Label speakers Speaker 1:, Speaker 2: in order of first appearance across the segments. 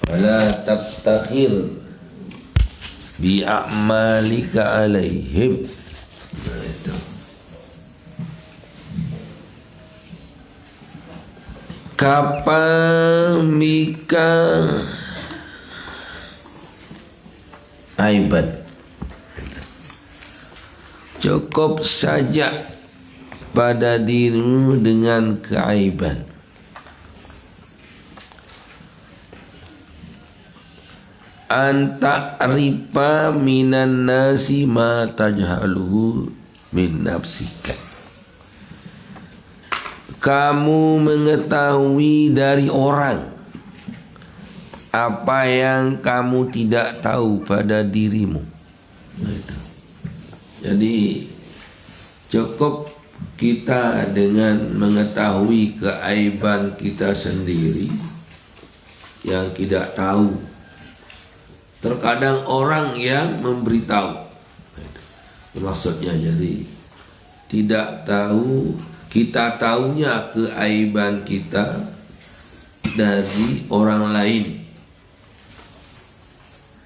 Speaker 1: wala tabtakhir bi'amalika alaihim. Nah, itu. Kapamika aiban, cukup saja pada dirimu dengan keaiban. Anta ripa minan nasi ma tajhaluhu min nafsika. Kamu mengetahui dari orang apa yang kamu tidak tahu pada dirimu. Jadi cukup kita dengan mengetahui keaiban kita sendiri yang tidak tahu. Terkadang orang yang memberitahu, maksudnya jadi tidak tahu, kita tahunya keaiban kita dari orang lain,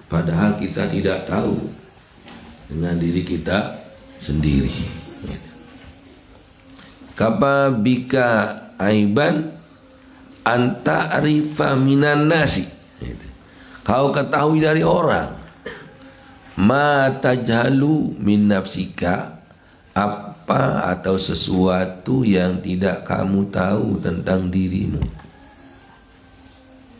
Speaker 1: padahal kita tidak tahu dengan diri kita sendiri. Kapa bika aiban anta arifa minan nasi. Kau ketahui dari orang ma tajhalu min nafsika, apa atau sesuatu yang tidak kamu tahu tentang dirimu.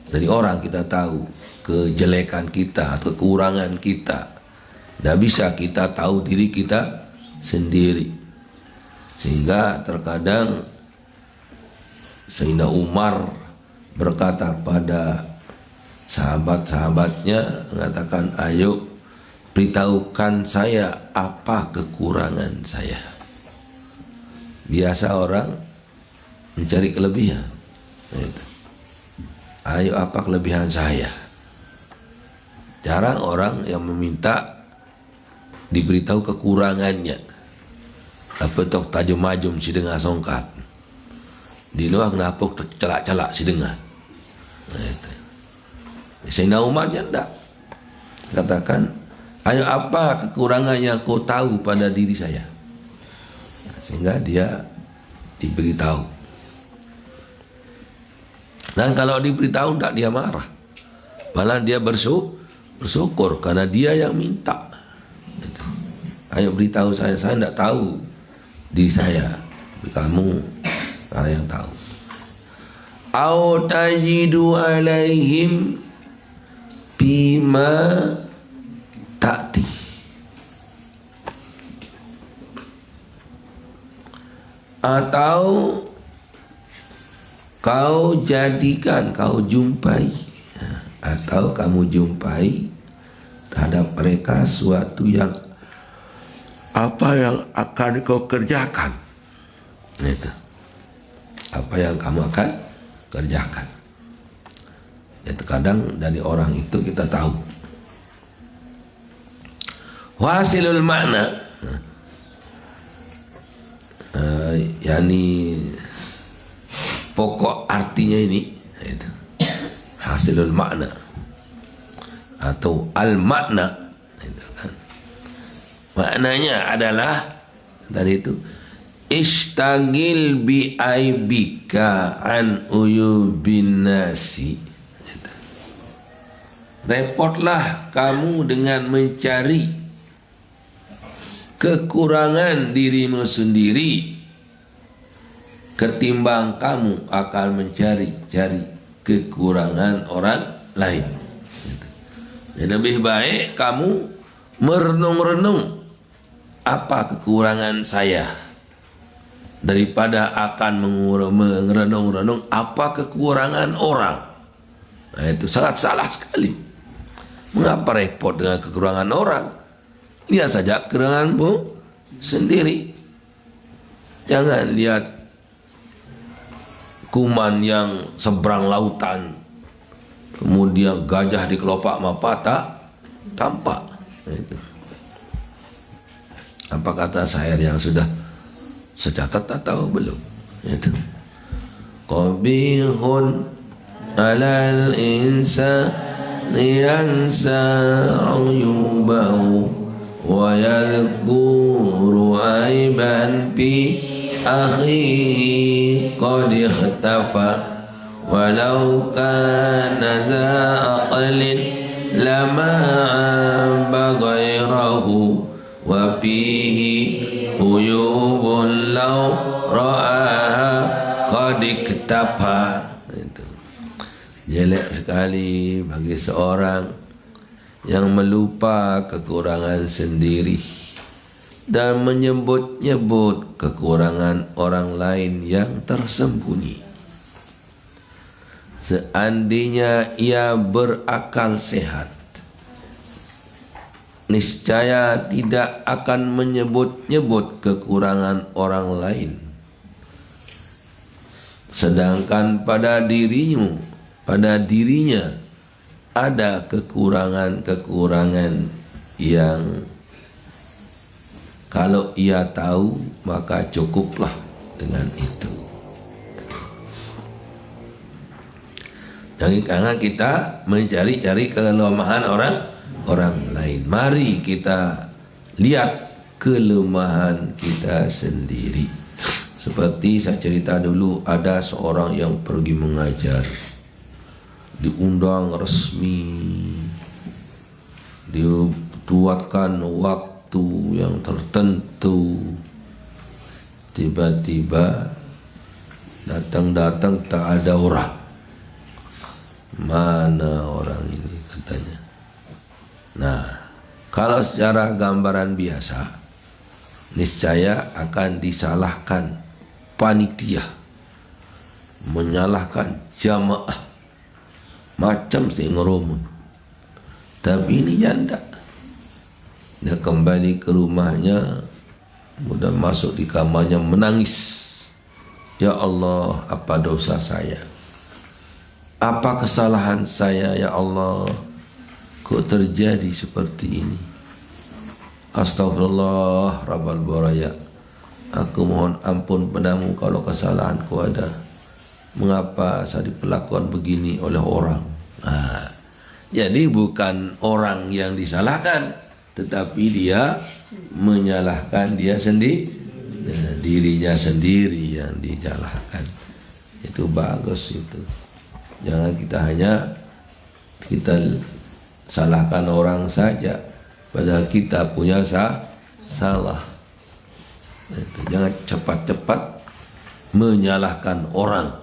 Speaker 1: Dari orang kita tahu kejelekan kita atau kekurangan kita. Tidak bisa kita tahu diri kita sendiri. Sehingga terkadang Sayyidina Umar berkata pada sahabat-sahabatnya, mengatakan, ayo beritahukan saya apa kekurangan saya. Biasa orang mencari kelebihan. Ayo apa kelebihan saya. Jarang orang yang meminta diberitahu kekurangannya. Apa tok tajam-majum si dengar songkat. Di luar napuk celak-celak si dengar. Sayyidina Umar tidak katakan, ayo apa kekurangan yang kau tahu pada diri saya, sehingga dia diberitahu. Dan kalau diberitahu tidak dia marah, malah dia bersyukur karena dia yang minta. Ayo beritahu saya tidak tahu diri saya, kamu yang tahu. Au tajidu alaihim bima ta'ti, atau kau jadikan, kau jumpai, atau kamu jumpai terhadap mereka suatu yang apa yang akan kau kerjakan. Itu apa yang kamu akan kerjakan. Ya, terkadang dari orang itu kita tahu. Wasilul makna, yakni pokok artinya ini, itu hasilul makna atau al makna, itu kan. Maknanya adalah dari itu, istagil bi aibika an uyubin nasi. Repotlah kamu dengan mencari kekurangan dirimu sendiri ketimbang kamu akan mencari-cari kekurangan orang lain. Jadi lebih baik kamu merenung-renung apa kekurangan saya daripada akan merenung-renung apa kekurangan orang. Nah, itu sangat salah sekali. Mengapa repot dengan kekurangan orang? Lihat saja kekuranganmu sendiri. Jangan lihat kuman yang seberang lautan, kemudian gajah di kelopak mata tak tampak. Itu. Apa kata syair yang sudah secatat atau belum? Itu. Qabihun alal insa ينسى عيوبه ويذكر عيبا في أخيه قد اختفى ولو كان ذا عقل لما عاب غيره وفيه عيوب لو رآها قد اكتفى. Jelek sekali bagi seorang yang melupa kekurangan sendiri dan menyebut-nyebut kekurangan orang lain yang tersembunyi. Seandainya ia berakal sehat, niscaya tidak akan menyebut-nyebut kekurangan orang lain. Sedangkan pada dirinya ada kekurangan-kekurangan yang kalau ia tahu maka cukuplah dengan itu. Jangan kita mencari-cari kelemahan orang lain. Mari kita lihat kelemahan kita sendiri. Seperti saya cerita dulu, ada seorang yang pergi mengajar, diundang resmi, dituatkan waktu yang tertentu, tiba-tiba datang tak ada orang. Mana orang ini, katanya. Nah, kalau secara gambaran biasa, niscaya akan disalahkan panitia, menyalahkan jamaah, macam si ngerumun. Tapi ini janda, dia kembali ke rumahnya, kemudian masuk di kamarnya menangis. Ya Allah, apa dosa saya? Apa kesalahan saya, ya Allah? Kok terjadi seperti ini? Astagfirullah Rabbal Baraya. Aku mohon ampun padamu kalau kesalahanku ada. Mengapa saya diperlakukan begini oleh orang? Jadi bukan orang yang disalahkan, tetapi dia menyalahkan dia sendiri, dirinya sendiri yang disalahkan. Itu bagus itu. Jangan kita salahkan orang saja, padahal kita punya salah. Jangan cepat-cepat menyalahkan orang.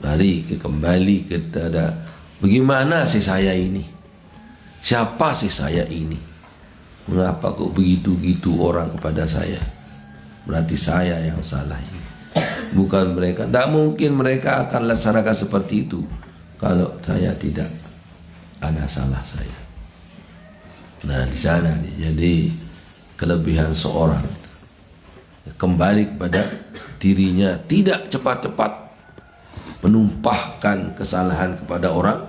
Speaker 1: Mari kembali kepada bagaimana sih saya ini? Siapa sih saya ini? Mengapa kok begitu-gitu orang kepada saya? Berarti saya yang salah ini, bukan mereka. Tak mungkin mereka akan laksanakan seperti itu kalau saya tidak ada salah saya. Nah, di sana jadi kelebihan seorang kembali kepada dirinya, tidak cepat-cepat menumpahkan kesalahan kepada orang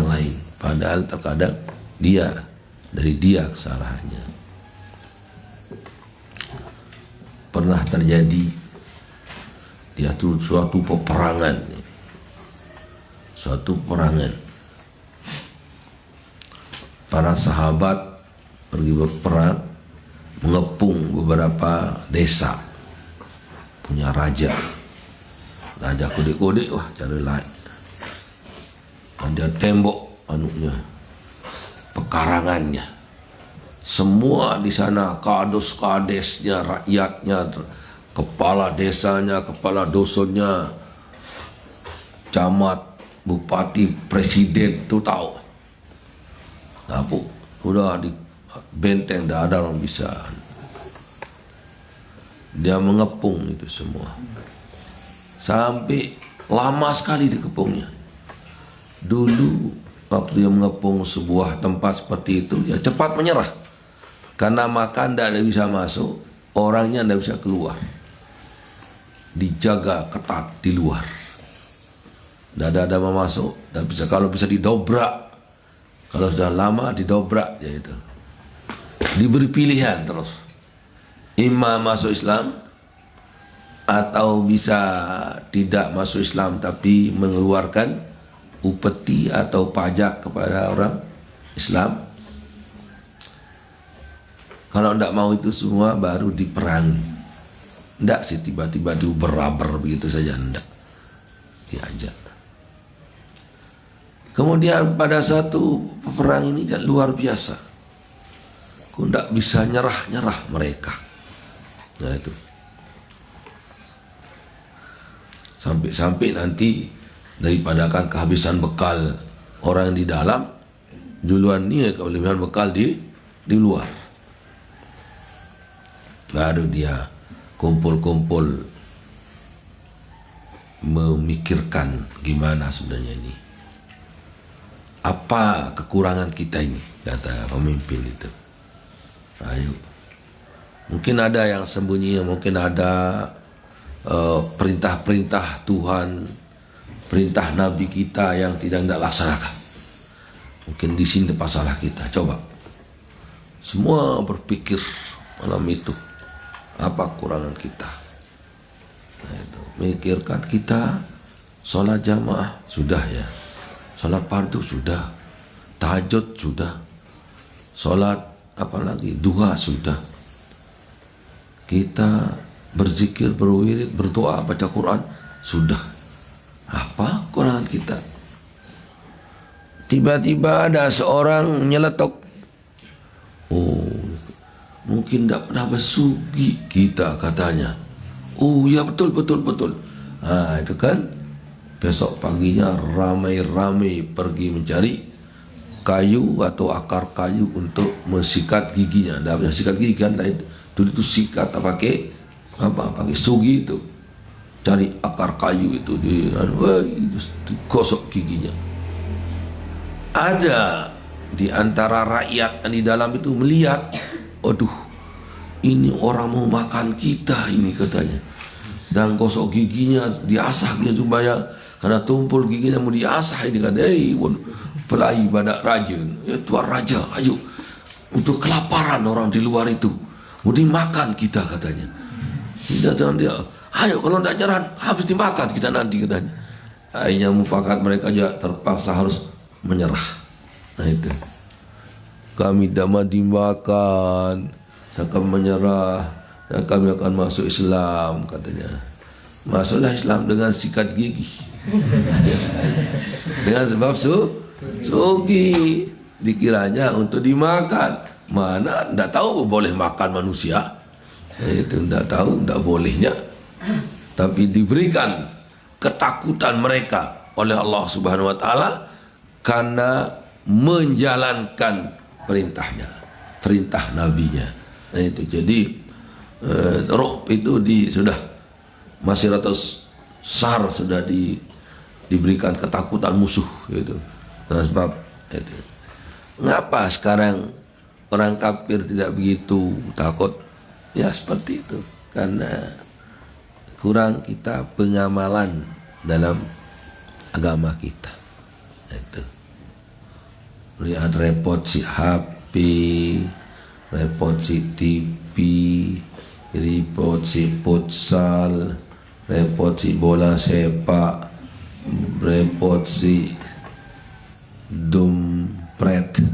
Speaker 1: lain, padahal terkadang dari dia kesalahannya. Pernah terjadi dia tuh suatu peperangan, para sahabat pergi berperang, mengepung beberapa desa, punya raja kode-kode, wah cari lain, dan dia tembok pekarangannya, semua di sana kades-kadesnya, rakyatnya, kepala desanya, kepala dusunnya, camat, bupati, presiden tuh tahu. Tapi udah di benteng, tidak ada orang bisa. Dia mengepung itu semua sampai lama sekali dikepungnya. Dulu waktu dia mengepung sebuah tempat seperti itu, ya cepat menyerah karena makan tidak bisa masuk, orangnya tidak bisa keluar, dijaga ketat di luar, tidak ada mau masuk, tidak bisa. Kalau bisa didobrak, kalau sudah lama didobrak, ya itu diberi pilihan terus, imam masuk Islam atau bisa tidak masuk Islam tapi mengeluarkan upeti atau pajak kepada orang Islam. Kalau tidak mau itu semua baru diperangi. Tidak sih tiba-tiba diuber-aber begitu saja, tidak. Diajak. Kemudian pada satu perang ini luar biasa. Kau tidak bisa nyerah mereka. Nah itu. Sampai nanti daripada akan kehabisan bekal orang di dalam, duluan ni kelebihan bekal di luar. Baru dia kumpul-kumpul memikirkan gimana sebenarnya ini. Apa kekurangan kita ini, kata pemimpin itu. Ayo. Mungkin ada yang sembunyi, mungkin ada perintah-perintah Tuhan, perintah Nabi kita yang tidak laksanakan. Mungkin di sini masalah kita. Coba semua berpikir malam itu, apa kekurangan kita. Nah, itu. Mikirkan kita sholat jamaah sudah ya, sholat fardu sudah, tahajud sudah, sholat apalagi duha sudah, kita berzikir, berwirid, berdoa, baca Quran sudah. Apa kekurangan kita? Tiba-tiba ada seorang nyeletok. Oh, mungkin tidak pernah bersugi kita katanya. Oh ya betul. Nah itu kan. Besok paginya ramai-ramai pergi mencari kayu atau akar kayu untuk mensikat giginya. Dah sikat gigi kan, dulu itu sikat pakai sugi itu. Cari akar kayu itu gosok giginya. Ada di antara rakyat di dalam itu melihat, aduh, ini orang mau makan kita ini katanya. Dan gosok giginya, diasah dia supaya karena tumpul giginya mau diasah ini kan. Pelai badak raja, tuan raja, ayo, untuk kelaparan orang di luar itu mau dimakan kita katanya. Dia, ayo kalau tidak nyerah habis dimakan kita nanti katanya. Akhirnya mufakat mereka juga terpaksa harus menyerah. Nah itu, kami tidak dimakan, akan menyerah dan kami akan masuk Islam katanya. Masuklah Islam dengan sikat gigi. Dengan sebab sugi dikiranya untuk dimakan. Mana tidak tahu boleh makan manusia. Itu tidak tahu, tidak bolehnya. Tapi diberikan ketakutan mereka oleh Allah Subhanahu Wa Taala karena menjalankan perintahnya, perintah nabinya. Nah itu jadi Rob itu sudah masih ratus sar sudah diberikan ketakutan musuh gitu. Nah, sebab itu. Ngapa sekarang orang kafir tidak begitu takut? Ya seperti itu, karena kurang kita pengamalan dalam agama kita. Itu. Lihat repot si HP, repot si TV, repot si futsal, repot si bola sepak, repot si dompet,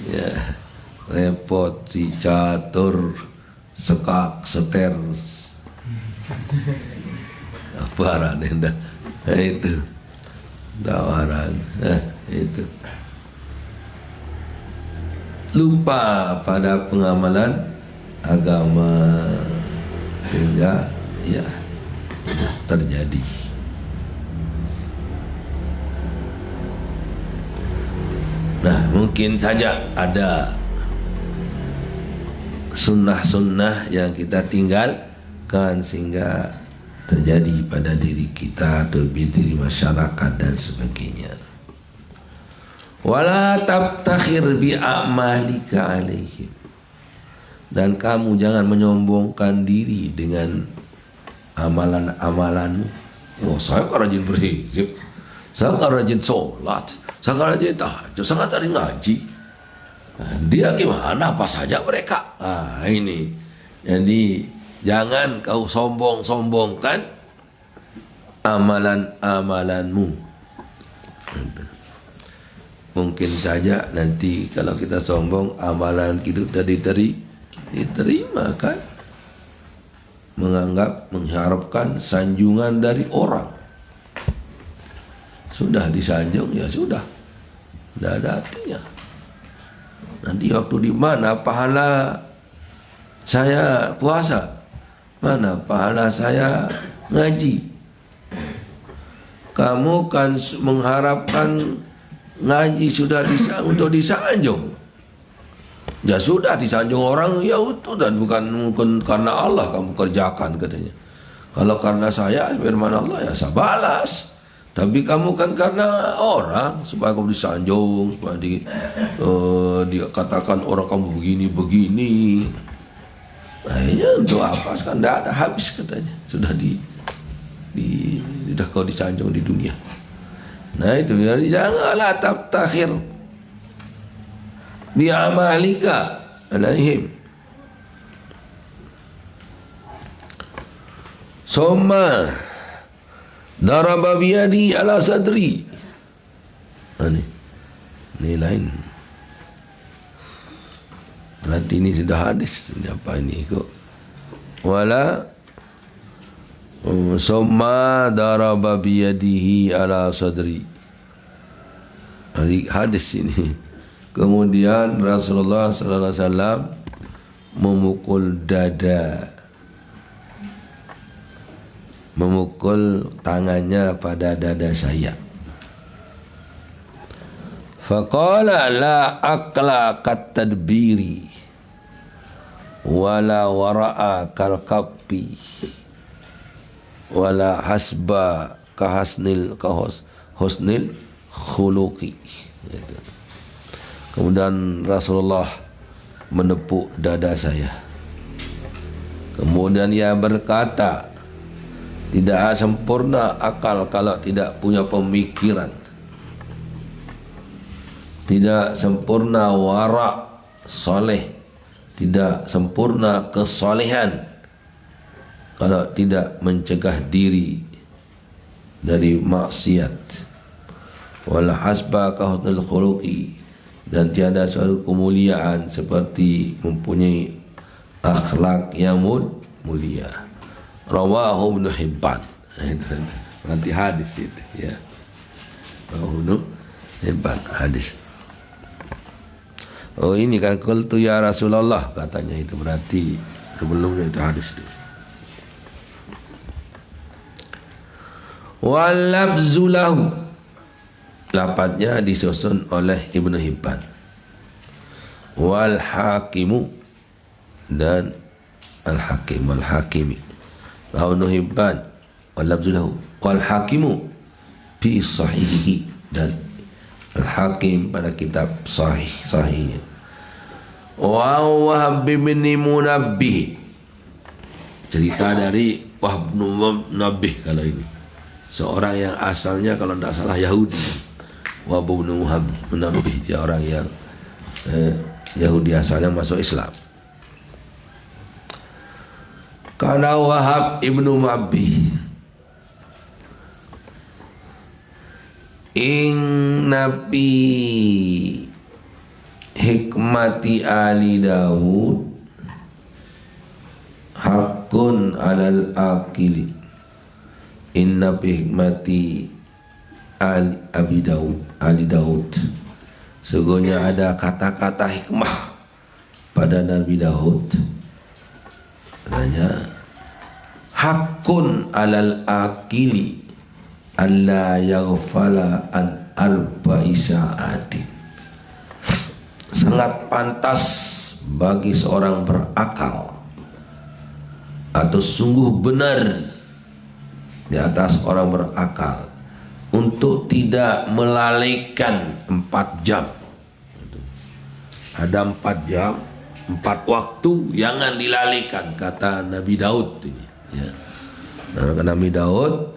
Speaker 1: ya, repot si catur, sekak, seter, apa dah, itu tawaran, itu lupa pada pengamalan agama sehingga ya terjadi. Nah, mungkin saja ada sunnah-sunnah yang kita tinggalkan sehingga terjadi pada diri kita atau diri masyarakat dan sebagainya. Wala tabtakhir bi a'malika alaihim. Dan kamu jangan menyombongkan diri dengan amalan-amalanmu. Oh, saya kan rajin berhijab, saya kan rajin sholat, saya kan rajin tahajud, saya kan sering ngaji. Nah, dia gimana? Apa saja mereka? Ini. Jadi jangan kau sombong-sombongkan amalan-amalanmu. Mungkin saja nanti kalau kita sombong amalan kita sudah diterima kan, menganggap mengharapkan sanjungan dari orang. Sudah disanjung ya sudah, tidak ada artinya. Nanti waktu di mana pahala saya puasa, mana pahala saya ngaji. Kamu kan mengharapkan ngaji sudah untuk disanjung. Ya sudah disanjung orang ya itu, dan bukan karena Allah kamu kerjakan katanya. Kalau karena saya firman Allah ya saya balas. Tapi kamu kan karena orang supaya kamu disanjung, supaya dikatakan orang kamu begini. Nah ini untuk apa? Kan tidak ada habis katanya. Sudah sudah kau disanjung di dunia. Nah itu janganlah tabtakhir bi amalika alaihim. Summa daraba biyadi ala sadri. Ini lain. Berarti ini sudah hadis. Ini apa ini kok? Wala summa daraba biyadihi ala sadri. Hadis ini. Kemudian Rasulullah sallallahu alaihi wasallam memukul dada, memukul tangannya pada dada saya. Faqala la aqla kat tadbiri wala wara'a kal kaffi wala hasba husnil khuluqi. Kemudian Rasulullah menepuk dada saya. Kemudian ia berkata, tidak sempurna akal kalau tidak punya pemikiran. Tidak sempurna wara' soleh. Tidak sempurna kesolehan kalau tidak mencegah diri dari maksiat. Wala hasba ka husnul khuluqi, dan tiada suatu kemuliaan seperti mempunyai akhlak yang mulia. Rawahu Ibnu Hibban. Nanti hadis itu ya. Rawahu Ibnu Hibban hadis. Oh ini kan qultu ya Rasulullah katanya, itu berarti sebelumnya itu hadis itu. Wal labzu lahu, lafadznya disusun oleh Ibnu Hibban. Wal hakimu, dan al hakim wal hakimi. Lahu Ibnu Hibban wal labzu lahu wal hakimu fi sahihihi, dan al hakim pada kitab sahihnya. Wa Wahab bin Munabbih, cerita dari Wahab bin Munabbih kalau ini, seorang yang asalnya kalau tidak salah Yahudi. Wahab bin Munabbih, dia orang yang Yahudi asalnya masuk Islam. Karena Wahab ibnu Munabbih ing nabi hikmati ali Daud hakun alal akili. Inna bi hikmati ali Daud, sesungguhnya ada kata-kata hikmah pada Nabi Daud. Katanya hakun alal akili alla yaghfala an arba'i sa'atin. Sangat pantas bagi seorang berakal, atau sungguh benar di atas orang berakal, untuk tidak melalaikan 4 jam. Ada 4 jam, 4 waktu, jangan dilalaikan, kata Nabi Daud ini. Ya. Nah, Nabi Daud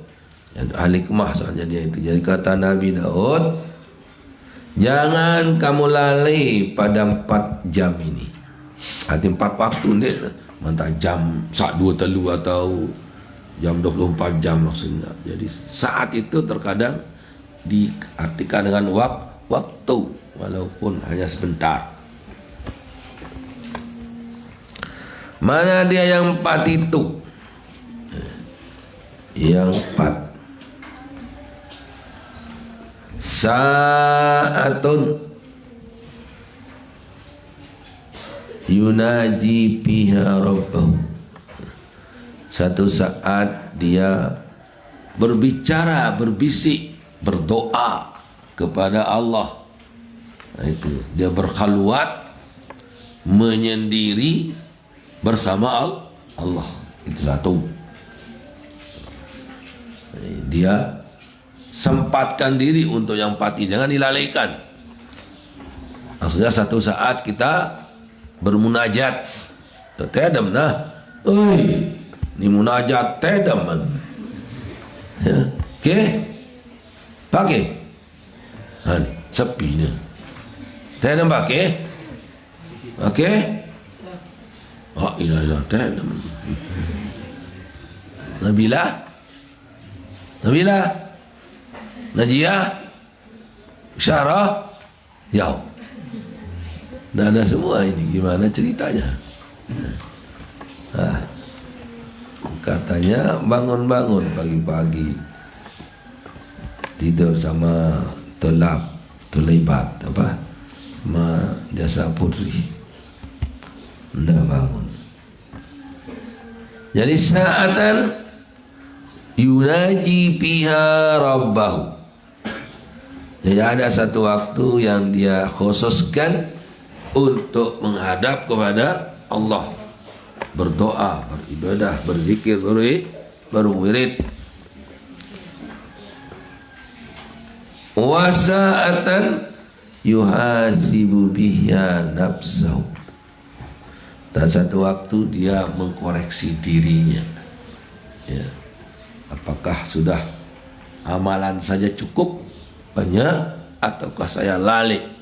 Speaker 1: ahli hikmah soalnya dia itu. Jadi kata Nabi Daud, jangan kamu lalai pada 4 jam ini. Arti 4 waktu ni, mantap jam saat 2 telu atau jam 24 jam maksudnya. Jadi saat itu terkadang diartikan dengan waktu, walaupun hanya sebentar. Mana dia yang empat itu? Yang empat. Sa'atun yunaji biha rabbahu. Satu saat dia berbicara, berbisik, berdoa kepada Allah. Nah, itu dia berkhalwat, menyendiri bersama Allah. Itu satu. Dia sempatkan diri untuk yang pati, jangan dilalaikan. Maksudnya satu saat kita bermunajat, tedam nah, ini munajat tedam man. Ya, oke, pakai, sepi ni, tedam pakai, oke, oh ilah tedam, Nabila, Najiyah, Syarah, jauh. Dah ada semua ini, gimana ceritanya? Katanya bangun-bangun pagi-pagi, tidur sama Tulaibat apa? Jasa Putri. Ndak bangun. Jadi saatan yunaji biha rabbahu. Jadi ada satu waktu yang dia khususkan untuk menghadap kepada Allah, berdoa, beribadah, berzikir, berwirid. Wasa'atan yuhasibu biha nafsahu. Dan satu waktu dia mengkoreksi dirinya, ya. Apakah sudah amalan saja cukup banyak, ataukah saya lalai?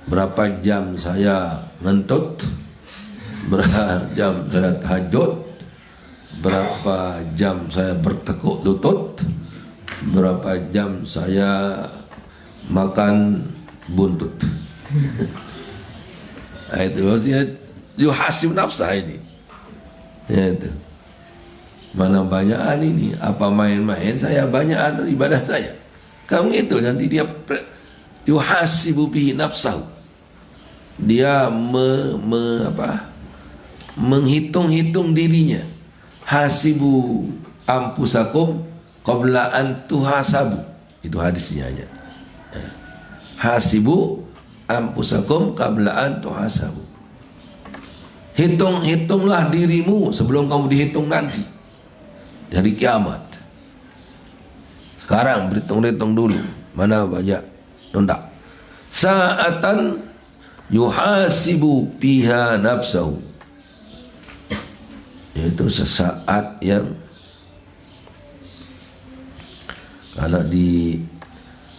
Speaker 1: Berapa jam saya ngentut, berapa jam saya tahajud, berapa jam saya bertekuk lutut, berapa jam saya makan buntut. Itu maksudnya yuhasib nafsah ini, ya, itu. Mana banyakan ini, apa main-main saya, banyakan ibadah saya. Kamu itu nanti dia yuhasibu bihi nafsahu. Dia menghitung-hitung dirinya. Hasibu ampusakum qabla an tuhasabu. Itu hadisnya aja. Hasibu ampusakum qabla an tuhasabu. Hitunglah dirimu sebelum kamu dihitung nanti. Dari kiamat. Sekarang berhitung-hitung dulu. Mana banyak tundak. Sa'atan yuhasibu biha nafsahu. Yaitu sesaat yang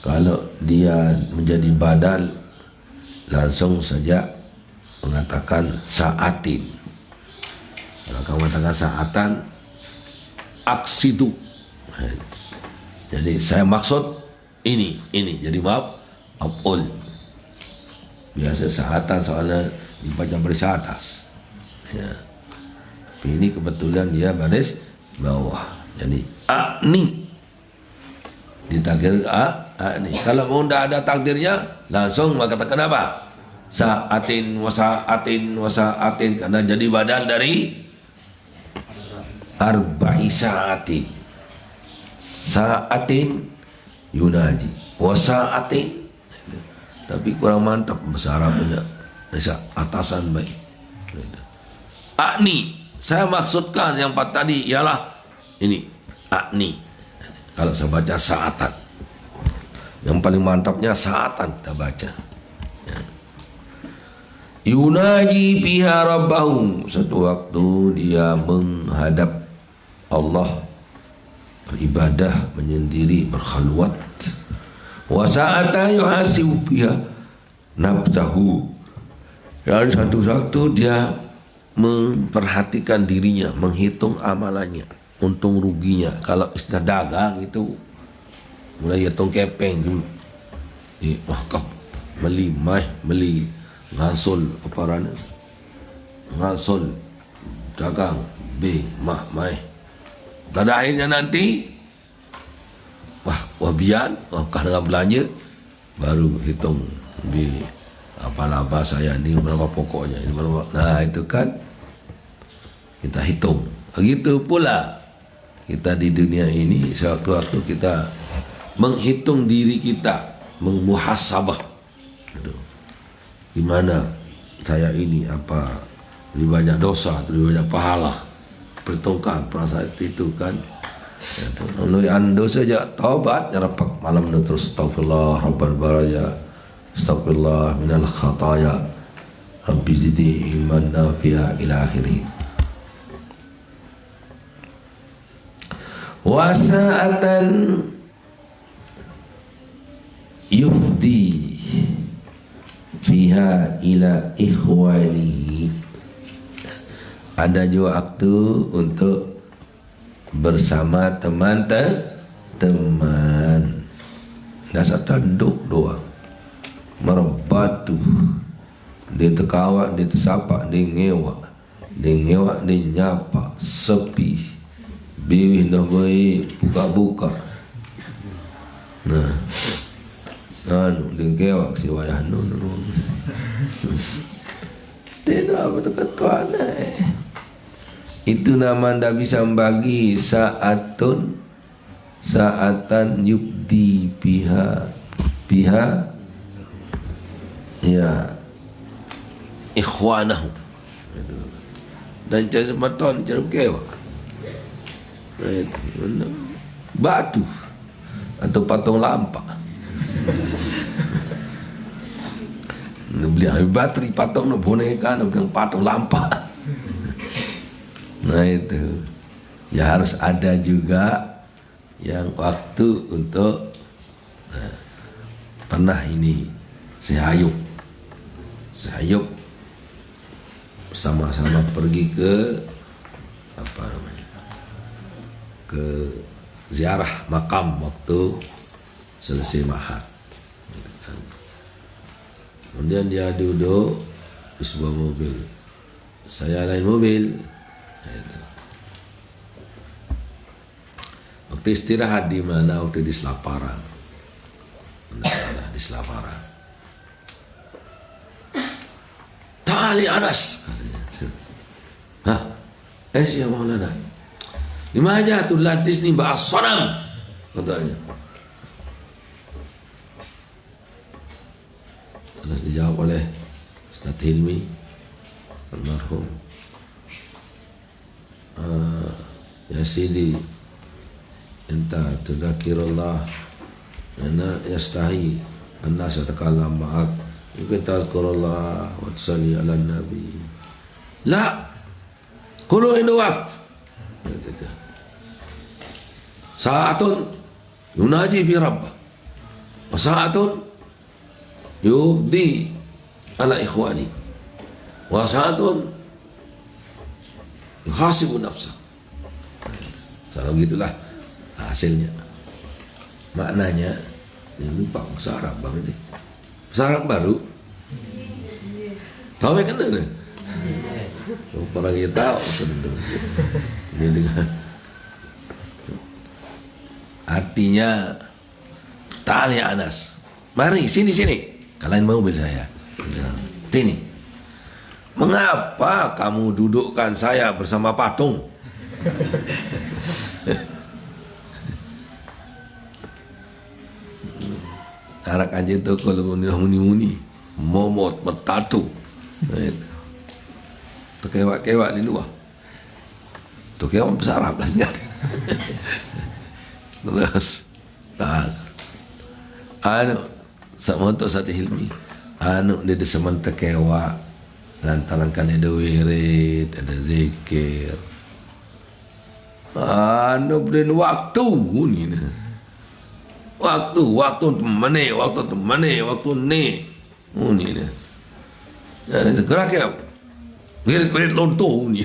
Speaker 1: kalau dia menjadi badal, langsung saja mengatakan saatin. Kalau kamu mengatakan saatan, aksidu. Jadi saya maksud ini. Jadi maaf, maf'ul. Biasa saatan soalnya dibaca baris atas, ya. Tapi ini kebetulan dia baris bawah. Jadi ni ditakdir ni. Kalau mau tidak ada takdirnya, langsung mengatakan apa? Sa'atin wasa'atin, karena jadi badal dari arba'i sa'atin. Sa'atin yunaji wasa'atin. Tapi kurang mantap bahasa Arabnya, atasan baik. Akni, saya maksudkan yang empat tadi ialah ini akni. Kalau saya baca saatan, yang paling mantapnya saatan kita baca. Yunaji biha rabbahu. Satu waktu dia menghadap Allah, beribadah, menyendiri, berkhalwat. Wa sa'ata yuhasibu biha nafsahu. Dan satu-satu dia memperhatikan dirinya, menghitung amalannya, untung ruginya. Kalau istilah dagang itu mulai hitung kepeng dulu di wakaf beli ngasul aparana ngasul dagang mai pada akhirnya nanti wabian dengan belanja baru hitung apa saya ini berapa pokoknya ini berapa. Nah itu kan kita hitung. Begitu pula kita di dunia ini sewaktu-waktu kita menghitung diri kita, memuhasabah. Gimana saya ini apa lebih banyak dosa atau lebih banyak pahala? Perhitungkan perasaan itu kan. Lalu anda saja taubat nyerapak malam itu terus astagfirullah rabbal baraja astagfirullah minal khataya rabbi zidni iman nafi'a ila akhirih. Wasa'atan yufdi fiha ila ikhwanihi, ada juga waktu untuk bersama teman-teman. Dasar tanduk doang merebatu dia terkawak, dia tersapak, dia ngewak, dia nyapa sepi bibih dah baik buka-buka. Nah dia ngewak si wayah tidak betul tuan itu nama anda bisa membagi saatan yubdi biha ya ikhwanahu dan cara semeton cara kewak batu atau patung lampak beli bateri patung boneka bilang patung lampak. Nah itu ya harus ada juga yang waktu untuk pernah ini sehayuk sama-sama pergi ke apa namanya ke ziarah makam waktu selesai mahat. Kemudian dia duduk di sebuah mobil, saya lain mobil. Waktu istirahat di mana? Waktu di Selaparan. Di Selaparan. Tali Anas katanya. Hah? Ya Maulana. Lima aja tuh latis nih bahas sonam katanya. Terus dijawab oleh Ustaz Hilmi almarhum. Ya Sidi enta tudzakirullah ana yastahi an-nas yatakallam ma'ak kita tazkurullah wa tusalli ala nabi la kullu inda waqt sa'atun yunaji fi rabbah wa sa'atun yubdi ala ikhwani wa sa'atun yuhasibu nafsah. Kalau gitulah hasilnya. Maknanya ini lupa bahasa Arab bang ini. Bahasa Arab baru. Tahu kan ada? Orang kita tahu. Ini dengan artinya tali Anas. Mari sini. Kalian mau mobil saya. Sini. Mengapa kamu dudukkan saya bersama patung? Arak aja itu kalau muni momot bertatu, terkewak-kewak di luar, terkewak besar Arab lah terus, sama untuk satu Hilmi, dia desaman terkewak, lantaran kan ada wirid, ada zikir. Beri waktu ni waktu temane waktu ni dah ya segera ke wirid lonto ni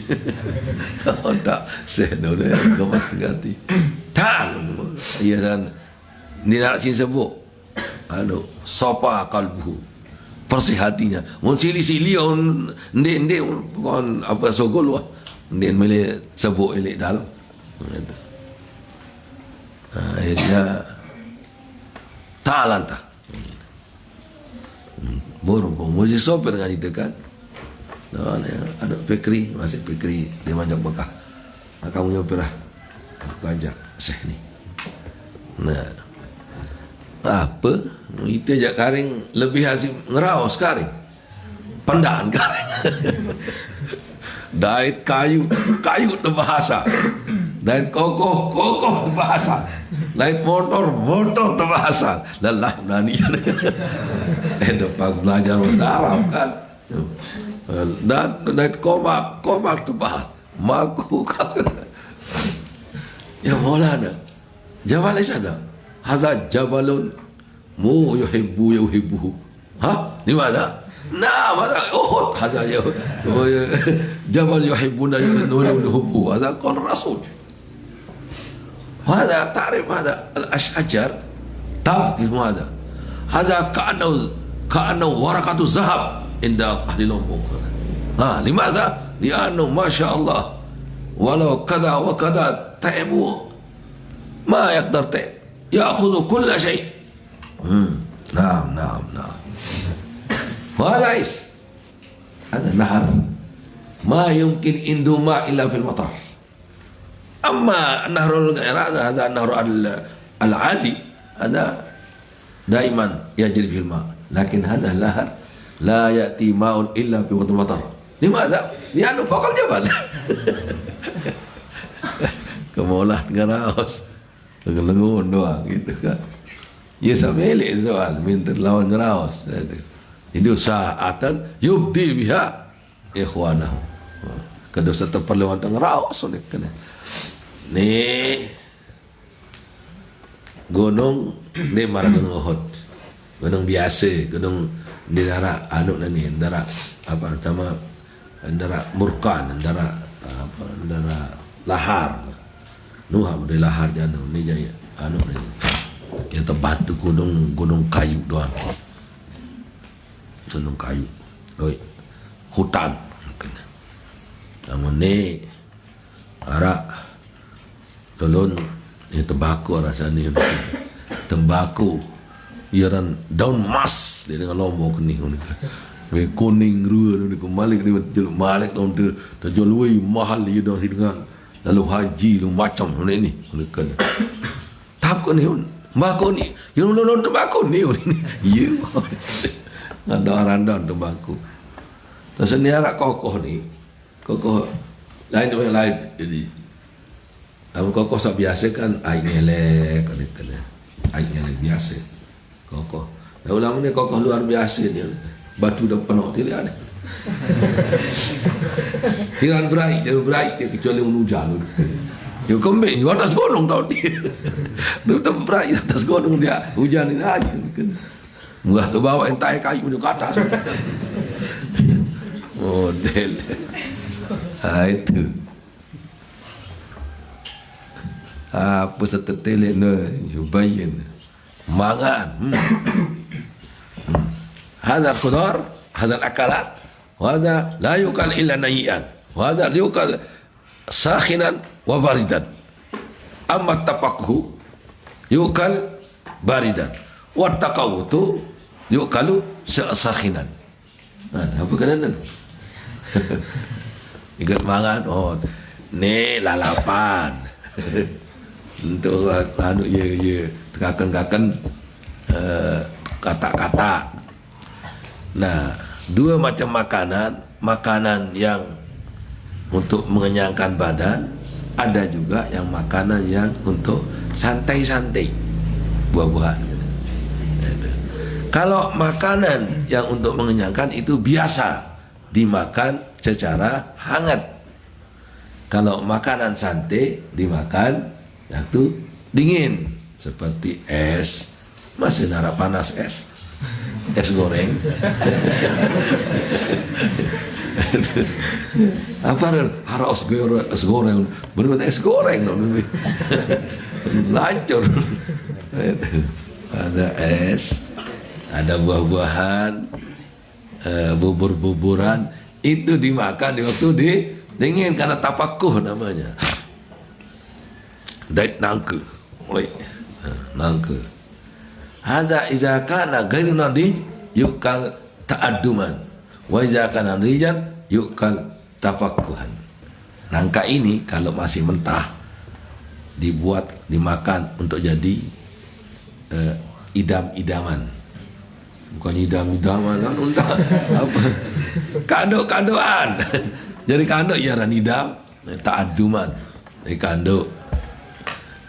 Speaker 1: tak seno dah kau masih ganti tak iya kan Dia nak sini sebut sopa kalbuhu, bersih hatinya. Mun sili-sili on ndek kon apa sogol wah. Ndek boleh sebut elok dalam. Akhirnya ta'alan tak. Burung pun mesti sopir dengan kita kan. Ada Fikri, masih Fikri dia manjak Mekah. Kamu nyopir lah. Aku ajak Syekh ni. Nah, apa? Kita ajak karing lebih hasil ngeraus karing. Pendaan karing. Dait kayu terbahasa. Dait kokoh terbahasa. Dait motor terbahasa. Lelah berani. Depan belajar bahasa Arab kan. Dait komak terbahasa. Maku kata. Ya Maulana, Jabal ada. Hadza jabalun yuhibbuhu. Di mana? Nah, mana? Uhud. Hadza jabal yuhibbuna yuhibbuhu. Hadza qala Rasul. Hadza ta'rif hadza al-ashjar. Tab ismu hadza. Hadza ka'annahu warakatu zahab inda ahli Lombok. Limadha? Li'annahu masyaallah walau kada wa kada ta'amu ma yaqdar ya'khudhu kull shay. Naam. Wala is hada nahar ma yumkin indu ma illa fil matar. Amma nahrul ghaira hada nahr al-adi hada daiman yajri bil ma, lakin hada lahar la ya'ti ma'un illa fi waqtil matar. Limadha? Li'annahu fawqa al-jabal. Kemolah ngeraos lengun doang gitu kan. Ya samele soal minta lawan ngeraos itu saatan yubdi biha ikhwanahu. Kada sa perluan ngeraos oleh kena ni gunung ni marah gunung Uhud, gunung biasa, gunung di daerah ni daerah apa nama daerah Burkan, daerah lahar. Nuha dari lahar jana ni jaya ni yang tempat tu gunung kayu doang, gunung kayu doi hutan namun ni arak tolon ni tembakau rasanya tembakau iaran daun emas dia dengan Lombok ni kuning rua ni malik ni malik daun tu terjual wei mahal dia dah dengan lalu haji lu macam ni kan takut ni tembakau ni you non tembakau ni you ada randan tembakau terus ni arak kokoh ni kokoh lain jadi apa kokoh sak biasa kan air ngelek kan air ngelek biasa kokoh dah ulama ni kokoh luar biasa dia batu dah penuh tidak ada. Tiran berai dia kecuali hujan. Dia kembali di atas gunung tau dia. Dia berai di atas gunung dia hujan ini aja. Murah tu bawa entai kayu di atas. Model. Itu. Apa setetele ni yubayin. Mangan. Hadal khudar, hadal akalat. Wahada la yukal illa nayian. Wahada yukal sakhinan wa baridan. Amma tapakhu yukal baridan. Wa taqawutu yukalu sakhinan. Apa kena ni? Ikut mangan. Ni lalapan. Untuk anu ye tekakan kata-kata. Nah, dua macam makanan yang untuk mengenyangkan badan, ada juga yang makanan yang untuk santai-santai, buah-buahan gitu. Kalau makanan yang untuk mengenyangkan itu biasa dimakan secara hangat. Kalau makanan santai dimakan waktu dingin, seperti es, masih nara panas es goreng. Apa harus es goreng? Benar-benar es goreng, lancur. Ada es, ada buah-buahan, bubur-buburan, itu dimakan di waktu dingin karena tapakuh namanya. Dait nangke, nangke. Hadza iza kana ghairu nadij yukal ta'adduman wa iza kana nadijan yukal tapakuhan. Nangka ini kalau masih mentah dibuat dimakan untuk jadi idam-idaman, bukan idam-idaman, apa kado-kadoan. Jadi kado ya ran idam, ta'adduman, kado.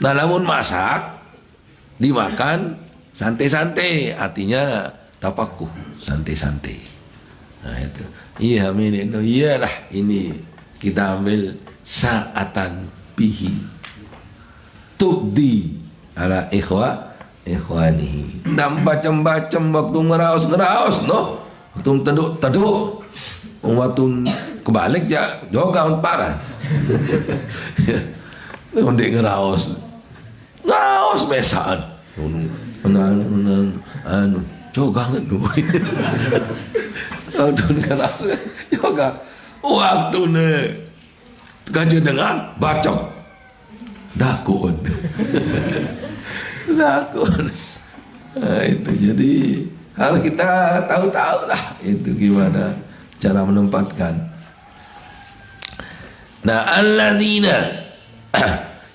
Speaker 1: Nah, namun masak dimakan santai-santai, artinya tapakuh, santai-santai. Nah itu, iya ini itu, iyalah ini kita ambil sa'atan bihi tubdi ala ikhwanihi. Dan macam-macam waktu ngeraus, no, waktu teduk, waktu kebalik ya juga parah. Untuk ngeraus mesaan. Jogang duit. Waktu ngeraus juga waktu kaji dengan bacok dakun. Nah, itu jadi harus kita tahu-tahu lah itu gimana cara menempatkan. Nah, alladzina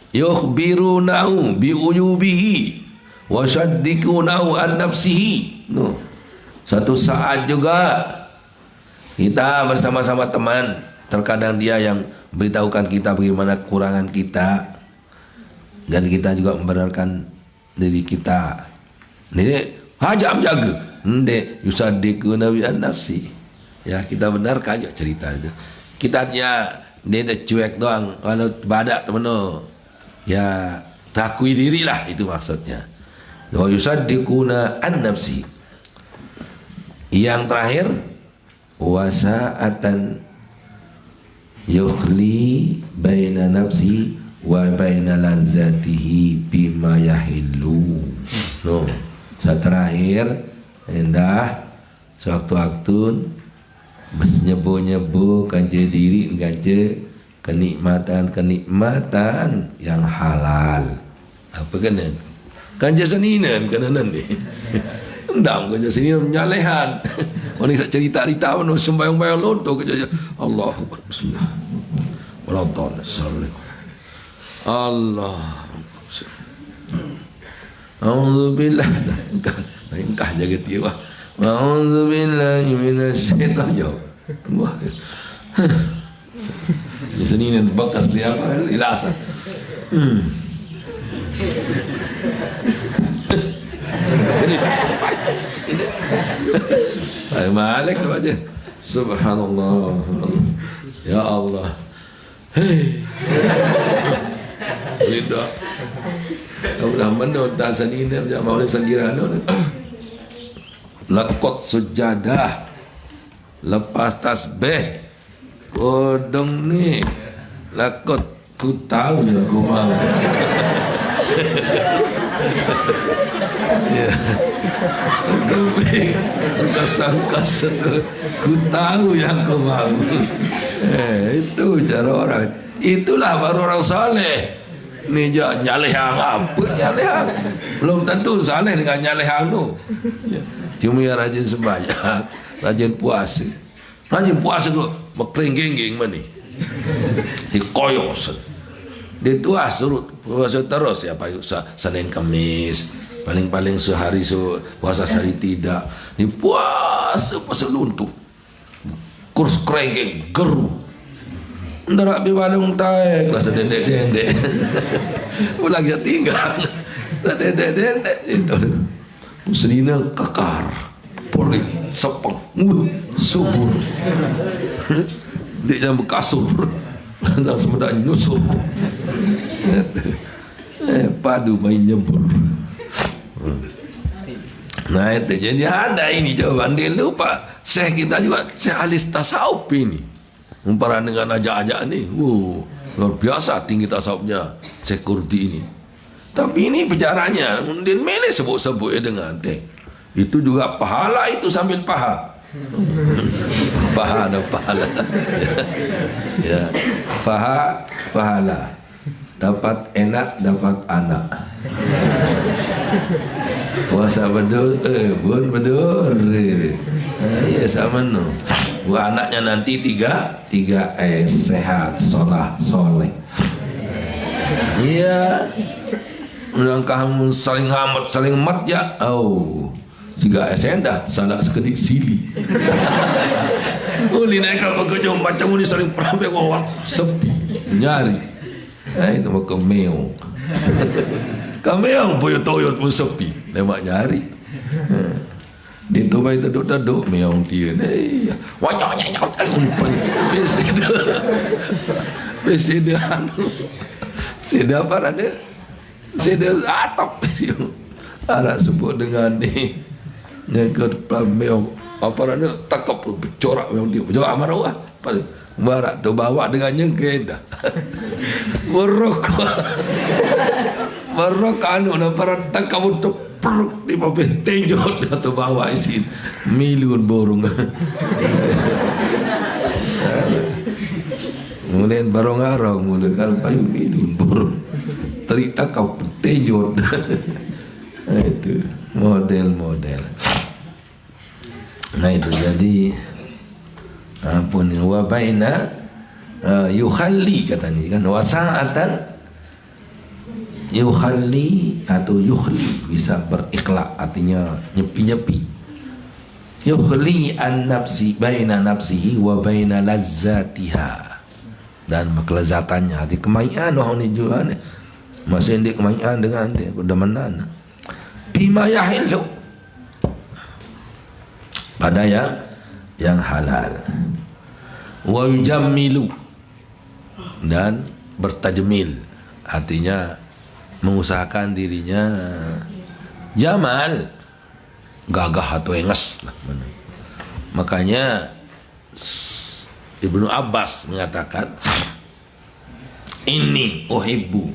Speaker 1: yukhbirunahu bi'uyubihi wa shaddikunahu an nafsihi. No. Satu saat juga kita bersama-sama teman, terkadang dia yang beritahukan kita bagaimana kekurangan kita, dan kita juga membenarkan diri kita. Ini hajam jaga. Ndek yusaddiquna bi an nafsi. Ya, kita benarkan aja cerita itu. Kita hanya dia cuek doang, kalau badak teman. Ya, takui diri lah, itu maksudnya. Wa yusaddiquna an nafsi. Yang terakhir, wasa'atan yukhli baina nafsi wa baina lazatihi bima yahillu. No, saat terakhir indah sewaktu-waktu menyebu-nyebu kanje diri kanje kenikmatan yang halal. Apa kena? Kanje seninan kena nanti. Endam kanje seninan menyalehan. Orang ni cerita-cerita mana sembayang-bayang lontok kerja. Allahu Akbar. Bismillah. Wallahu Assalamualaikum. Allah. A'udzubillah. Engkah jaga tiwa. A'udzubillahi minasyaitanir rajim. Wah. Di sini ni bekas dia apa? Ilasan. Ini Malik aja. Subhanallah. Ya Allah. Hei. Lidah. Udah menurut tasan ini macam mau sangirano. Lakot sujadah. Lepas tasbih. Kodong ni. Lakot ku tahu yang ku mau. Ya. Kau sangka setu, ku tahu yang kau mau. Itu cara orang. Itulah baru orang saleh. Ni jangan nyaleh apa nyaleh. Belum tentu saleh dengan nyaleh tu. Ya. Cuma yang rajin sembahyang, rajin puasa. Rajin puasa tu mekering-geng mana? Dikoyos. Dia tuah suruh puasa terus ya, Senin Kamis. Paling-paling sehari puasa sehari tidak. Ni puasa luntuk. Kurs kerengking geru. Ndak bi balung taek lah sedendek-dendek. Lagi tinggal. Sedendek-dendek itu. Muslimnya kekar. Poli sepeng. Subur. Dia jangan berkasur. Dan semudah nyusur. Padu main nyembur. Nah itu jadi ada ini jawaban. Dia lupa Syekh kita juga Syekh Alis Tasawuf ini umparan dengan ajak-ajak ni. Luar biasa tinggi tasawufnya Syekh Kurdi ini. Tapi ini bicaranya mungkin mele sebut-sebut ya dengan teh. Itu juga pahala itu sambil paha. Paha ada pahala. Ya. Pahala. Dapat enak, dapat anak. Puasa bedur, bun bedur. Ya sama no. Buat anaknya nanti tiga sehat, soleh. Iya. Kamu saling hamat, saling mat ya. Oh, jika dah salah sekedik sili. Uli naik apa kerja macam ni saling peramai waktu sepi nyari. Itu mah kemeong. Kemeong punya toyot pun sepi, lemak nyari. Di tu baik duduk meong dia. Wanyok umpan. Presiden anu. Sida apa ada? Sida atap. Anak sebut dengan ni. Yang ke meong apa ada takap bercorak meong dia. Bercorak marah ah. Barak tu bawa dengan nyengke dah. Berok anu na para takap tu peruk di bawah tenjot atau bawa isi miliun borong. Kemudian barong arong mula kalau payu miliun borong. Tarik takap tenjot. Itu model. Nah itu jadi ampun wa baina yukhalli katanya kan wasa'atan yukhalli atau yukhli bisa berikhla artinya nyepi yukhli an nafsi baina nafsihi wa baina lazzatiha dan kelezatannya di kemaian ni juga masih di kemaian dengan dia kedemenan bima yahillu pada yang halal wa yujammilu dan bertajmil artinya mengusahakan dirinya jamal gagah atau enges. Makanya Ibnu Abbas mengatakan inni uhibbu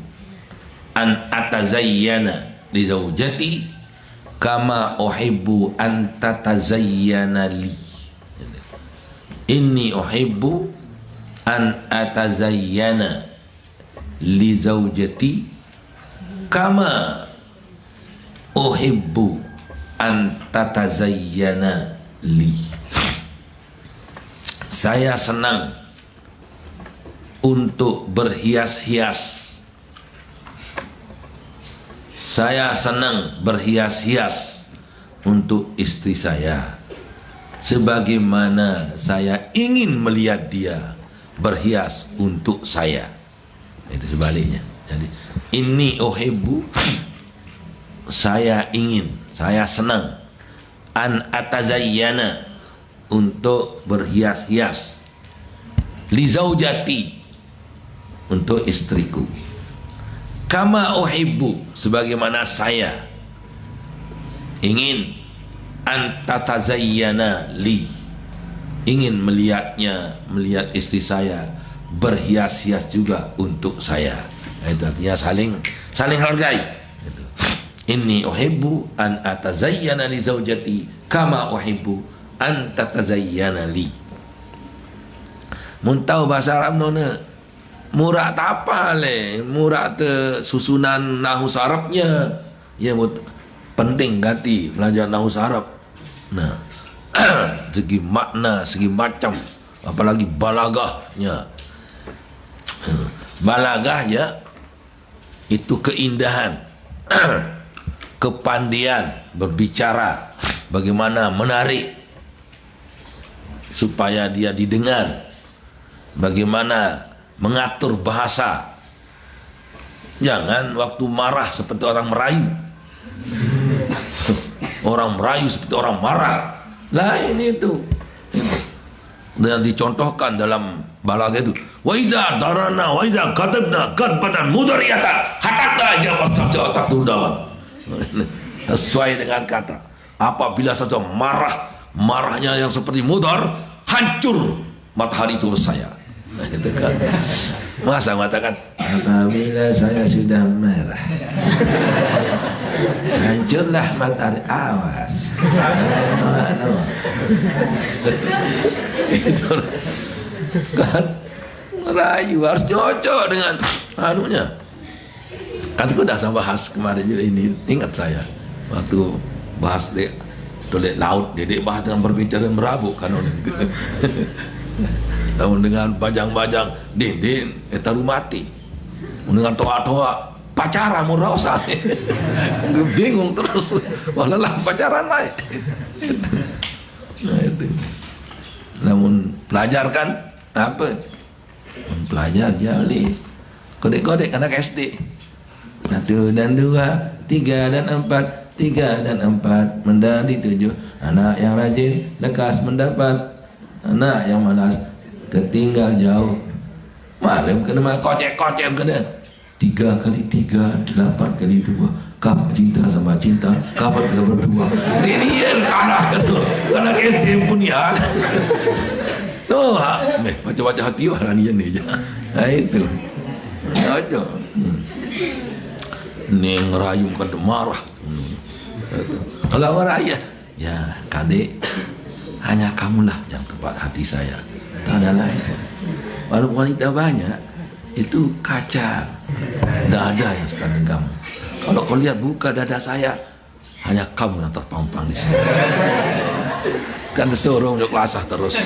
Speaker 1: an atazayyana li zaujati kama uhibbu an tatazayyana li. Inni uhibbu an atazayyana li zaujati kama uhibbu an tatazayyana li. Saya senang untuk berhias-hias. Saya senang berhias-hias untuk istri saya sebagaimana saya ingin melihat dia berhias untuk saya. Itu sebaliknya. Jadi inni uhibbu, saya ingin, saya senang, an atazayyana, untuk berhias-hias, li zaujati, untuk istriku, kama uhibbu, sebagaimana saya ingin, an tatazayyana li, ingin melihatnya, melihat istri saya berhias-hias juga untuk saya. Itu artinya saling hargai. Inni uhibbu an atazayyana li zaujati kama uhibbu an tatazayyana li. Mun tahu bahasa Arab nona murak tak apa le, murak te susunan nahwu Arabnya. Ya penting ganti belajar nahwu Arab. Nah, segi makna, segi macam, apalagi balagahnya. Balagah ya itu keindahan, kepandian berbicara, bagaimana menarik supaya dia didengar, bagaimana mengatur bahasa. Jangan waktu marah seperti orang merayu. Orang merayu seperti orang marah. Lah ini itu. Dan dicontohkan dalam balaghah itu. Wa iza darana wa iza katabna qadbatan mudariyatan hatta jawab sabja taktudawan. Sesuai dengan kata. Apabila saja marahnya yang seperti mudar, hancur matahari itu saya. Itu kan. Masa mengatakan apabila saya sudah merah, hancurlah matahari, awas. Itu kan merayu, harus cocok dengan anunya. Kan aku dah sama bahas kemarin juga ini, ingat saya waktu bahas Dolek laut, dia bahas dengan berbicara merabuk kan namun dengan bajang-bajang din eta mati dengan toa-toa pacaran mau rasa bingung terus walah pacaran naik. Nah itu namun pelajar kan apa pelajar jali kodek-kodek anak SD 1 dan 2 3 dan 4 3 dan 4 menjadi 7 anak yang rajin lekas mendapat anak yang malas ketinggal jauh. Malam kena kocek-kocek kena 3 kali 3 8 kali 2 kap cinta sama cinta kapan kita berdua ini yang kanak karena SD pun ya tuh macam-macam hati orang ni aja. Nah itu aja ni ngerayu kan marah. Kalau orang ya kadek hanya kamulah yang tepat hati saya, tak ada lain. Walaupun wanita banyak itu kaca, tidak ada yang setanding kamu. Kalau kau lihat buka dada saya, hanya kamu yang terpampang di sini. Kan tersorong jok lasah terus.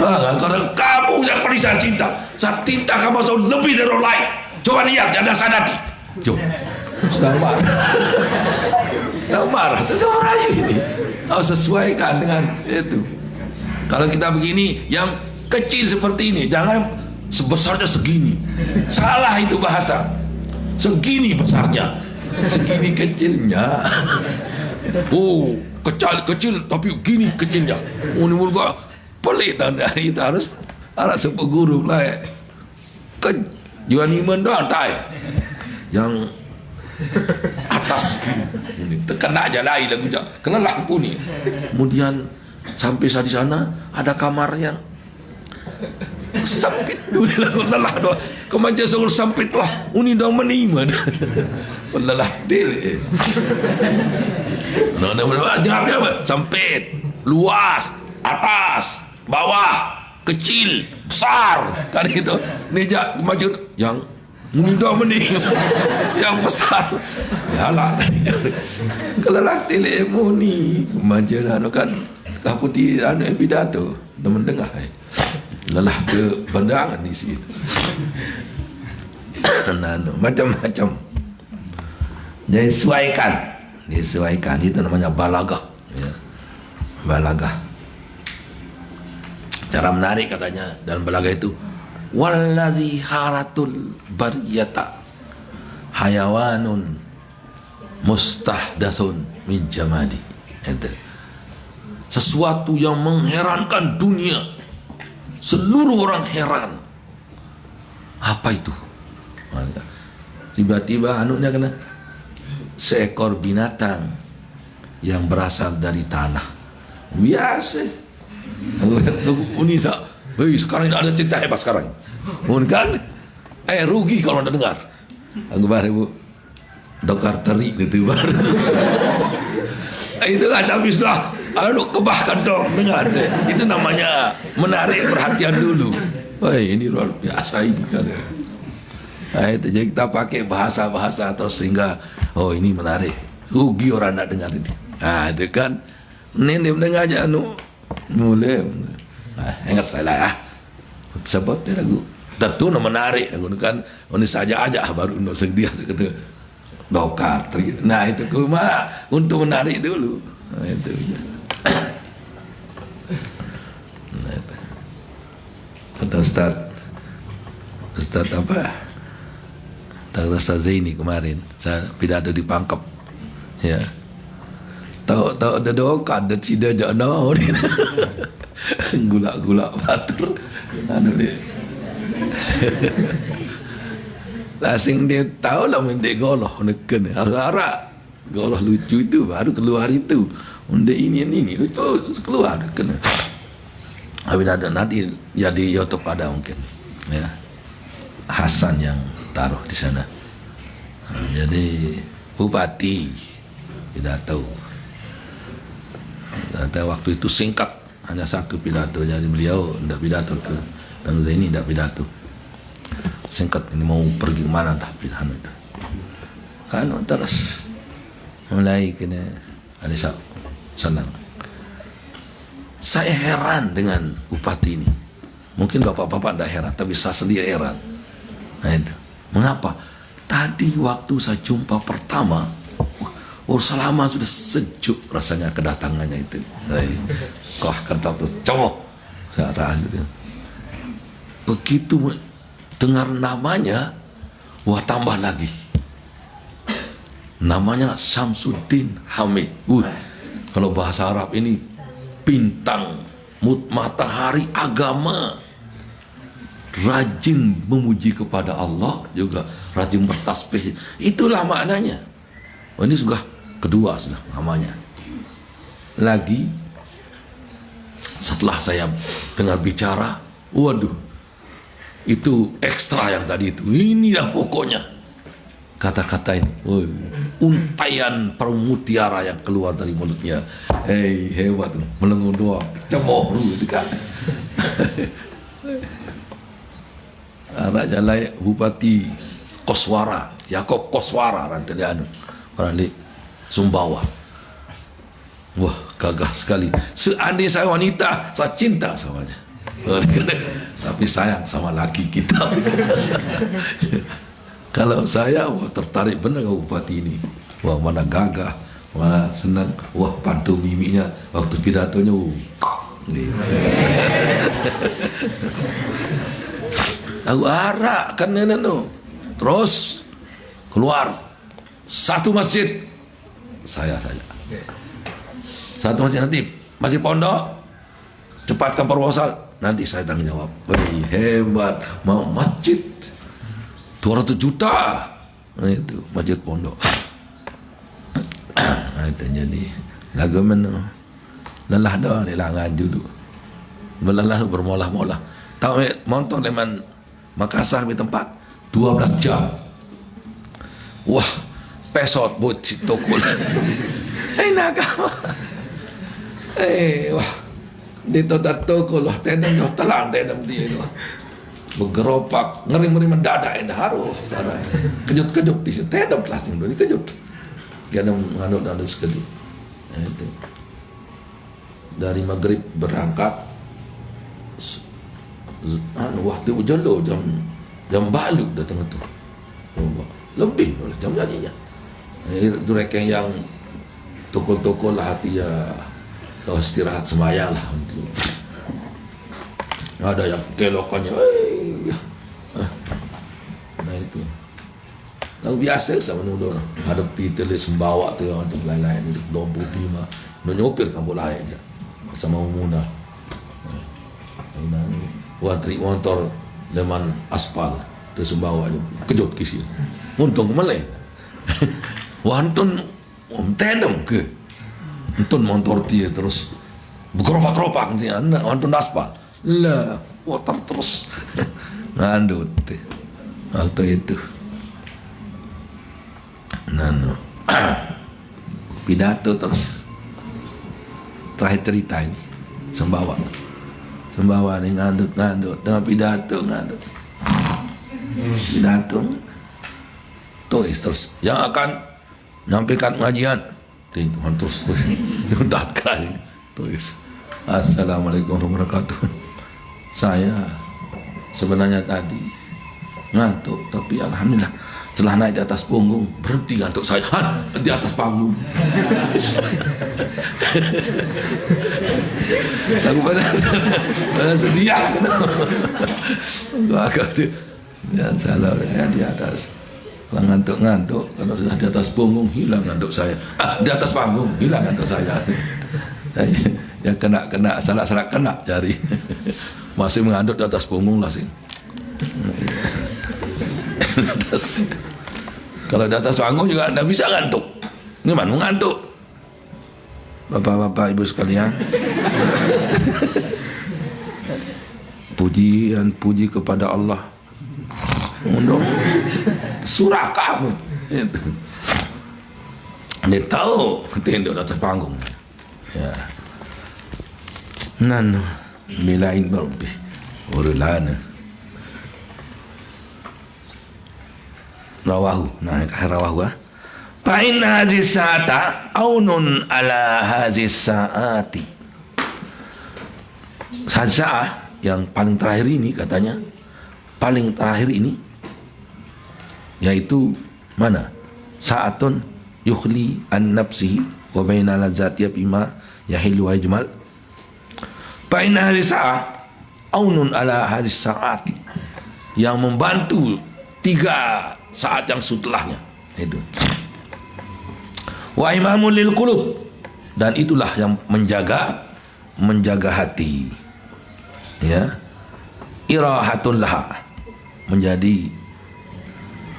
Speaker 1: Karena kamu yang paling saya cinta kamu selalu lebih dari orang lain. Coba lihat dada saya nanti. Coba. Sedang marah, itu merayu ini. Harus sesuaikan dengan itu. Kalau kita begini, yang kecil seperti ini, jangan sebesarnya segini. Salah itu bahasa. Segini besarnya, segini kecilnya. Oh, kecil tapi gini kecilnya. Oh, ini mulut pelit anda. Itu harus sebuah guru lah. Jual iman doang tak. Yang atas ini terkena aja lain lagu kena lampu nih. Kemudian sampai di sana ada kamar yang sempit dulu lagu lelah doa kemaja sungguh sempit wah uni dong meniman lelah del jawabnya apa sempit luas atas bawah kecil besar kan gitu nejak kemajuan yang minta mending yang besar ya lah kelelak tilemu ni majalah kan kaputi anu pidato teman dengar lelah ke pandangan di situ macam-macam disesuaikan itu namanya balagah ya. Balagah cara menarik katanya dalam balagah itu walladzi haratul bariyata hayawanun mustahdasun min jamadi. Sesuatu yang mengherankan dunia, seluruh orang heran. Apa itu? Tiba-tiba anunya kena seekor binatang yang berasal dari tanah. Biasa. Unisa, sekarang ini ada cerita hebat sekarang. Kan? Rugi kalau anda dengar. Aku baru ibu dokter terik itu baru. Itulah habis lah. Aduh kebahkan dong dengar deh. Itu namanya menarik perhatian dulu. Ini luar biasa ini kan. Itu jadi kita pakai bahasa-bahasa terus sehingga ini menarik. Rugi orang nak dengar ini. Itu kan. Ini mendengar aja mulai. Ingat saya lah. Sebab dia lagu tentu menarik aku kan ini saja aja baru untuk sedia kata dokar. Nah itu cuma untuk menarik dulu. Nah, itu. Nah, itu. Kata Ustaz apa? Kata Ustaz Zaini kemarin saya pidato di Pangkep. Ya. Tahu ada dokar dan tidak jana gula-gula batur anu dia. Lasing dia tahu lah mendek goloh neken harap goloh lucu itu baru keluar itu. Mendek ini lucu keluar kena. Tapi ada nanti jadi YouTube ada mungkin ya, Hasan yang taruh di sana. Jadi bupati pidato waktu itu singkat, hanya satu pidato. Jadi beliau tidak pidato ke tanggal ini, tidak pidato singkat, ini mau pergi kemana tak pidato itu kan. Terus mulai kena ada senang. Saya heran dengan bupati ini. Mungkin bapak-bapak tidak heran, tapi saya sendiri heran. Nah itu mengapa? Tadi waktu saya jumpa pertama, selama sudah sejuk rasanya kedatangannya itu. Kau kata tuh cowok, saya ragu. Begitu dengar namanya, tambah lagi. Namanya Syamsuddin Hamid. Kalau bahasa Arab ini bintang, matahari agama. Rajin memuji kepada Allah, juga rajin bertasbih. Itulah maknanya. Ini sudah kedua sudah namanya. Lagi setelah saya dengar bicara, waduh, itu ekstra yang tadi itu. Inilah pokoknya kata-kata ini. Untaian permutiara yang keluar dari mulutnya. Hebat, melengung doa, cemooh gitu kan. Raja layak Bupati Koswara, Yakob Koswara, orang di Sumbawa. Wah, gagah sekali. Seandainya saya wanita, saya cinta samanya. Tapi sayang sama laki kita. Kalau saya tertarik benar ke bupati ini. Wah, mana gagah, mana senang. Wah, pantu mimiknya waktu pidatonya. Aku arak kan nenek tu. Terus keluar satu masjid. Saya satu masjid, nanti masjid pondok, cepatkan perwasal, nanti saya tanggung jawab. Hebat, mau masjid 200 juta. Nah, itu masjid pondok. Nah, itu jadi lagu mana lelah dah ni langan dulu. Melelah bermolah-molah. Tahu motor leman Makassar di tempat 12 jam. Wah, pesot buat si toko. Nakama. Wah, dito toko lah, tedem yo telang tedem dia itu. Bergeropak, ngeri-ngeri mendadak indah haru. Kejut-kejut di situ, tedem kelasing dulu kejut. Dia nganut sekejut. Itu. Dari maghrib berangkat. Waktu jelo jam balik datang itu lebih oleh jam jadinya. Mereka yang toko-toko lah hati ya, kau istirahat semayang lah. Ada yang kelokannya, nah itu. Lalu biasa sama nudo, ada pitele Sumbawa tu yang untuk lain-lain itu 25, nyopir kampung lain aja sama Muna. Wah, trik motor leman aspal di Sumbawa aja kejut kisi. Untung malai. Wah, antun tedem ke. Antun motor dia terus bergeropak-geropak dia, antun aspal. Lah, motor terus ngandut. Waktu itu. Pidato terus. Terakhir cerita ini Sumbawa ni ngandut dengan pidato terus yang akan menyampaikan pengajian terus diundangkan tulis Assalamualaikum warahmatullahi wabarakatuh. Saya sebenarnya tadi ngantuk, tapi alhamdulillah setelah naik di atas punggung berhenti ngantuk saya di atas panggung. Aku pada sedia. Agak dia salah ya di atas. Kalau ngantuk-ngantuk, kalau sudah di atas punggung hilang ngantuk saya. Di atas panggung hilang ngantuk saya. Ya kena salah kena jari. Masih mengantuk di atas punggung lah sih. Kalau di atas panggung juga anda bisa ngantuk. Gimana mengantuk? Bapak-bapak, ibu sekalian. puji kepada Allah. Untuk surah kamu. Dia tahu tendok atas panggung. Ya. Nan bilain berbi urulana. Rawahu. Nah, rawahu. Fa in hadhihi sa'ata aunun ala hadhihi sa'ati. Saja'ah yang paling terakhir ini katanya, paling terakhir ini yaitu mana? Sa'atun yukhli an nafsihi wa baina lazatiha bima yahillu wa yajmal. Fa in hadhihi sa'ah aunun ala hadhihi sa'ati, yang membantu 3 saat yang setelahnya itu. Wa imamul lil qulub, dan itulah yang menjaga hati. Ya. Irahatun laha, menjadi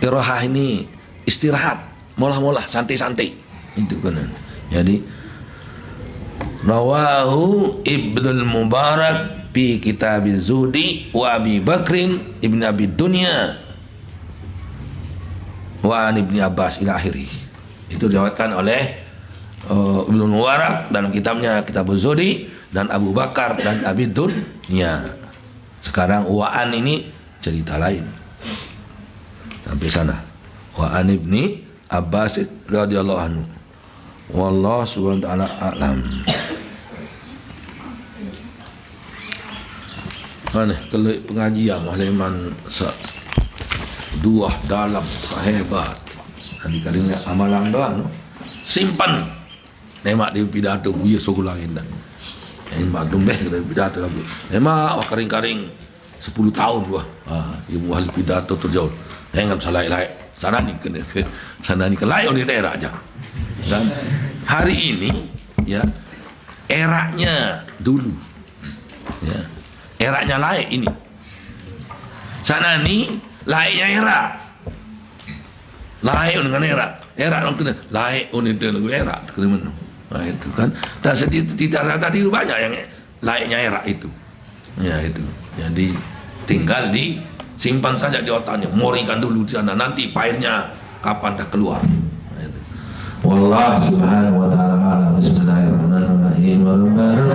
Speaker 1: irahah ini istirahat, molah-molah, santai-santai. Itu kan. Jadi rawahu Ibnul Mubarak fi Kitabiz Zuhdi wa Abi Bakrin Ibn Abi Dunya wa an Ibni Abbas ila akhirih. Itu diriwayatkan oleh Ibnu Mubarak dalam kitabnya Kitabuz Zuhdi, dan Abu Bakar dan Abi Dunya. Sekarang wa'an ini cerita lain. Sampai sana. Wa'an Ibni Abbas radhiyallahu anhu. Wallahu subhanahu wa ta'ala a'lam. Mana kalau pengajian mahliman dua dalam sahabat. Kali-kalinya amalan doang, no? Simpan. Nemak di pidato buya sogulangin dah. Nemak dombeh dari pidato lagi. Nemak kering-kering 10 tahun gua. Ibu ahli pidato terjauh. Enggak bisa lain-lain. Sana ni ke lain di daerah aja. Dan hari ini ya eranya dulu. Ya. Eranya lain ini. Sana ni lainnya era. Lain dengan era orang kena lain itu lagu era terkena. Nah itu kan. Dan tidak tadi banyak yang lainnya era itu. Ya itu. Jadi tinggal disimpan saja di otaknya, morikan dulu di sana, nanti pahitnya kapan dah keluar. Nah, itu. Wallahu subhanahu wa ta'ala. Bismillahirrahmanirrahim. Alhamdulillah.